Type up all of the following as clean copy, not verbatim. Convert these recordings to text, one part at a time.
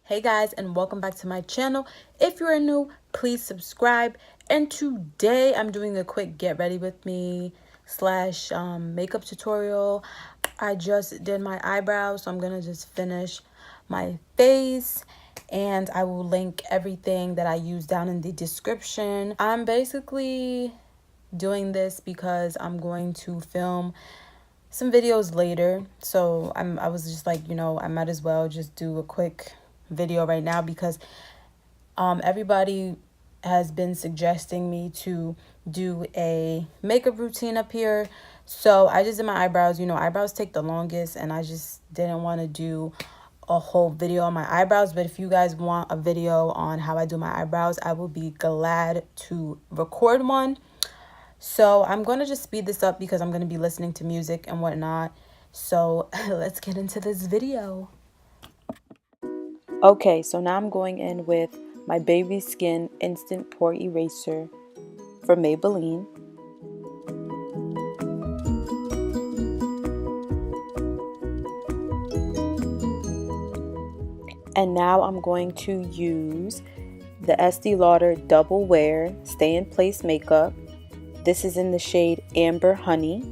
Hey guys, and welcome back to my channel. If you're new, please subscribe. And today I'm doing a quick get ready with me slash makeup tutorial. I just did my eyebrows, so I'm gonna just finish my face, and I will link everything that I use down in the description. I'm basically doing this because I'm going to film some videos later, so I was just like, I might as well just do a quick video right now because everybody has been suggesting me to do a makeup routine up here. So I just did my eyebrows. Eyebrows take the longest, and I just didn't want to do a whole video on my eyebrows. But if you guys want a video on how I do my eyebrows, I will be glad to record one. So I'm going to just speed this up because I'm going to be listening to music and whatnot. So let's get into this video. Okay, so now I'm going in with my Baby Skin Instant Pore Eraser from Maybelline. And now I'm going to use the Estee Lauder Double Wear Stay in Place Makeup. This is in the shade Amber Honey.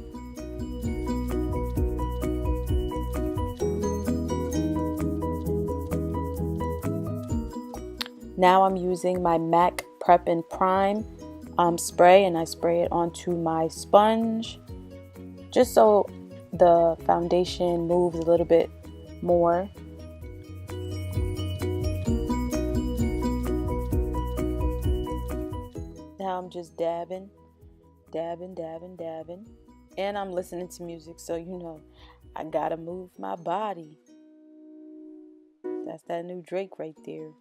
Now I'm using my MAC Prep and Prime spray, and I spray it onto my sponge just so the foundation moves a little bit more. Now I'm just dabbing, and I'm listening to music, so I gotta move my body. That's that new Drake right there.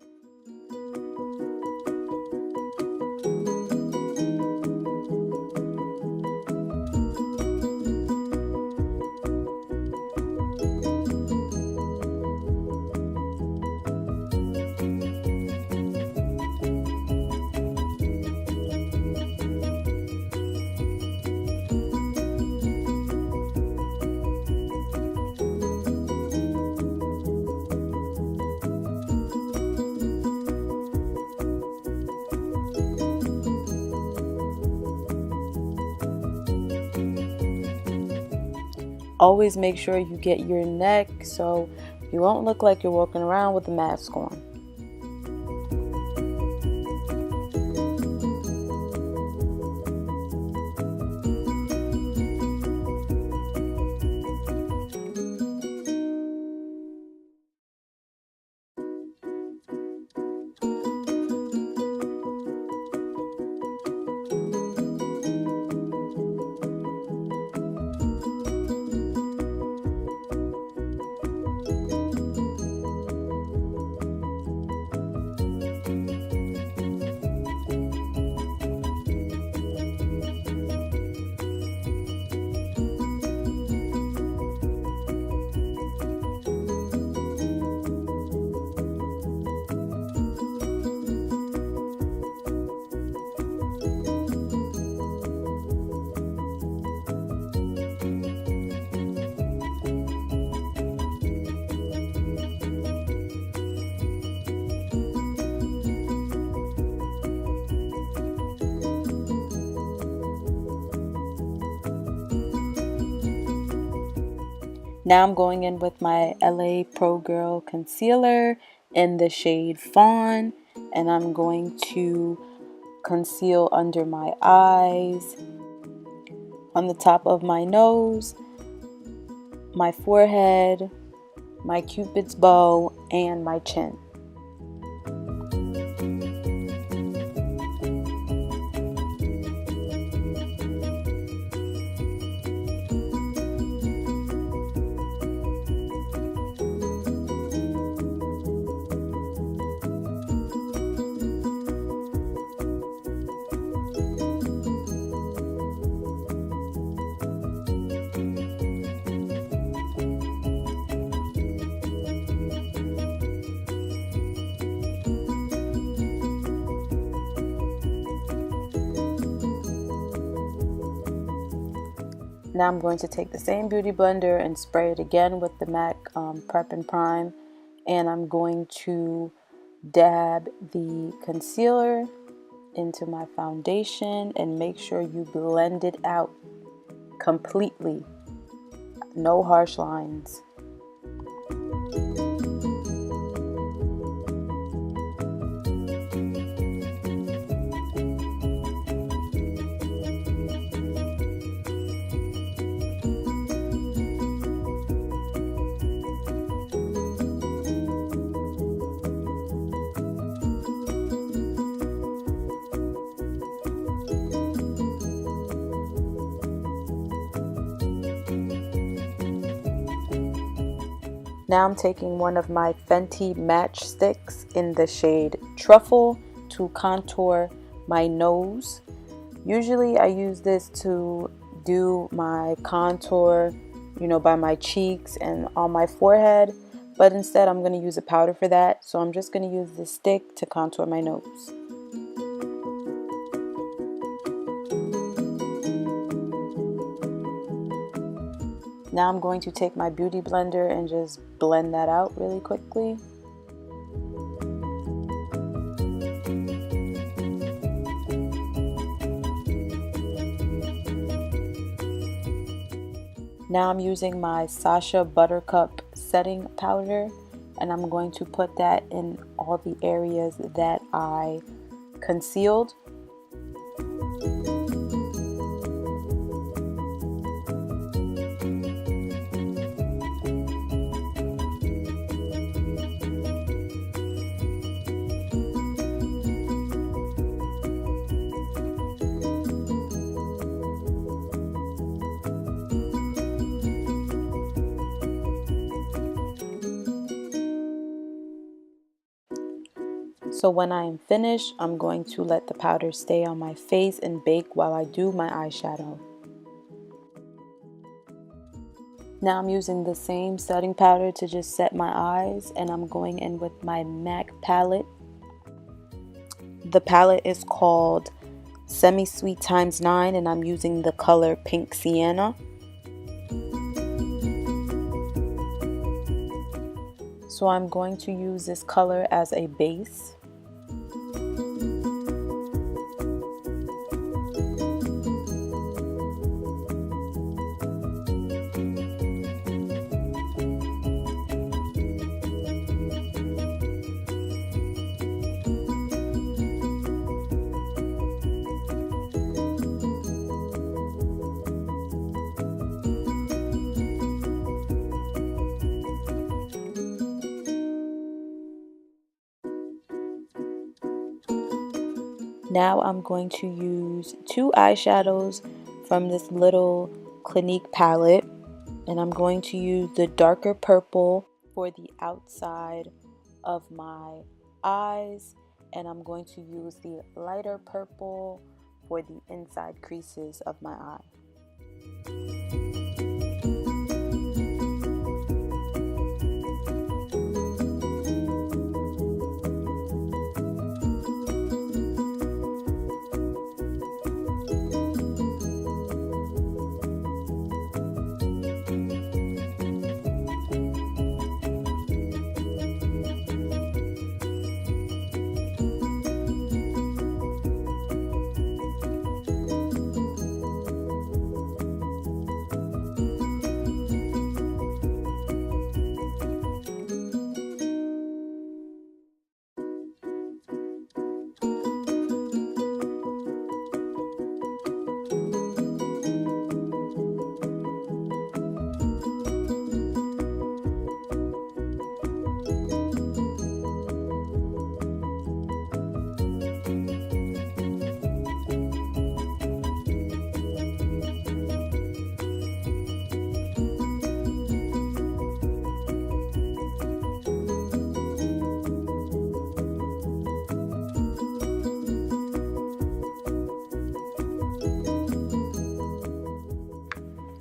Always make sure you get your neck so you won't look like you're walking around with a mask on. Now I'm going in with my LA Pro Girl concealer in the shade Fawn, and I'm going to conceal under my eyes, on the top of my nose, my forehead, my Cupid's bow, and my chin. Now I'm going to take the same beauty blender and spray it again with the MAC Prep and Prime, and I'm going to dab the concealer into my foundation and make sure you blend it out completely. No harsh lines. Now I'm taking one of my Fenty matchsticks in the shade Truffle to contour my nose. Usually I use this to do my contour, by my cheeks and on my forehead, but instead I'm going to use a powder for that. So I'm just going to use the stick to contour my nose. Now I'm going to take my beauty blender and just blend that out really quickly. Now I'm using my Sacha Buttercup setting powder, and I'm going to put that in all the areas that I concealed. So when I am finished, I'm going to let the powder stay on my face and bake while I do my eyeshadow. Now I'm using the same setting powder to just set my eyes, and I'm going in with my MAC palette. The palette is called Semi Sweet x9, and I'm using the color Pink Sienna. So I'm going to use this color as a base. Now I'm going to use two eyeshadows from this little Clinique palette, and I'm going to use the darker purple for the outside of my eyes, and I'm going to use the lighter purple for the inside creases of my eye.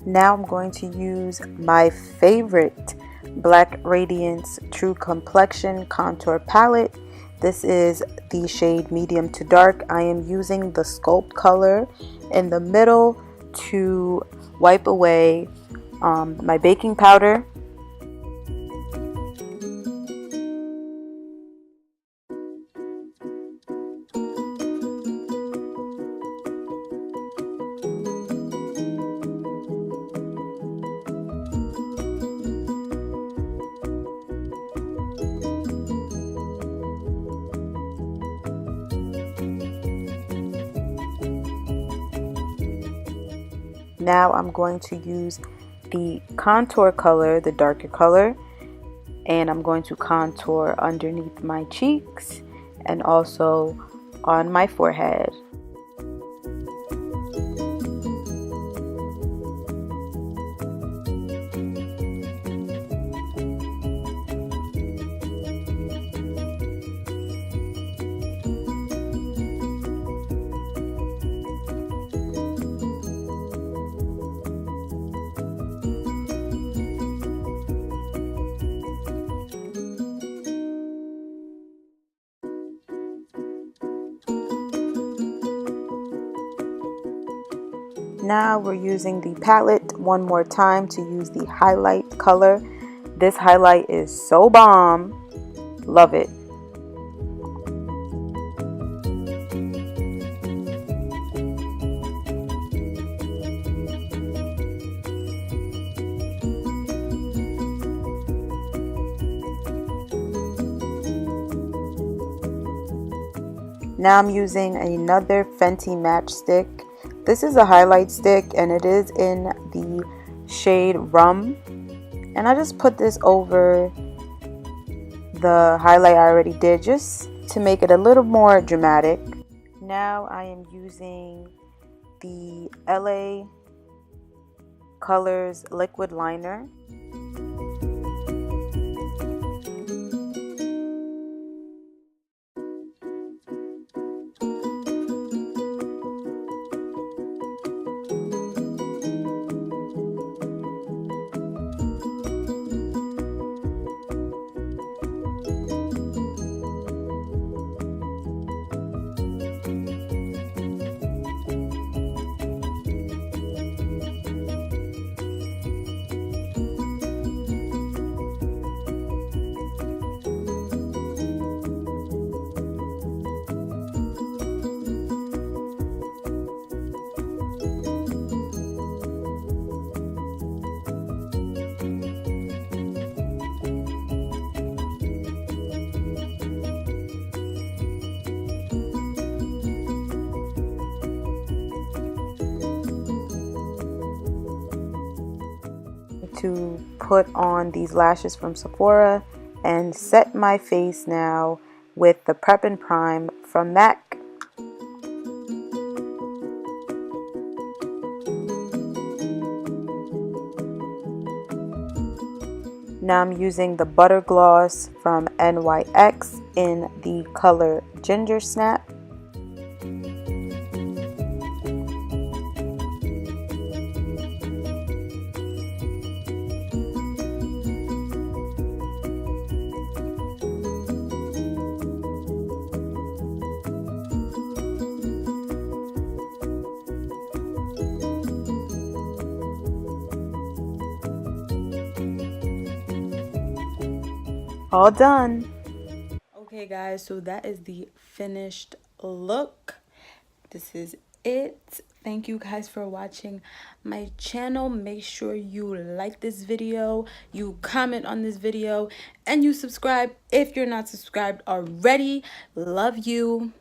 Now I'm going to use my favorite Black Radiance True Complexion Contour Palette. This is the shade Medium to Dark. I am using the Sculpt color in the middle to wipe away my baking powder. Now I'm going to use the contour color, the darker color, and I'm going to contour underneath my cheeks and also on my forehead. Now we're using the palette one more time to use the highlight color. This highlight is so bomb. Love it. Now I'm using another Fenty Matchstick. This is a highlight stick and it is in the shade Rum. And I just put this over the highlight I already did just to make it a little more dramatic. Now I am using the LA Colors liquid liner. To put on these lashes from Sephora and set my face now with the Prep and Prime from MAC. Now I'm using the Butter Gloss from NYX in the color Ginger Snap. All done. Okay guys, so that is the finished look. This is it. Thank you guys for watching my channel. Make sure you like this video, you comment on this video, and you subscribe if you're not subscribed already. Love you.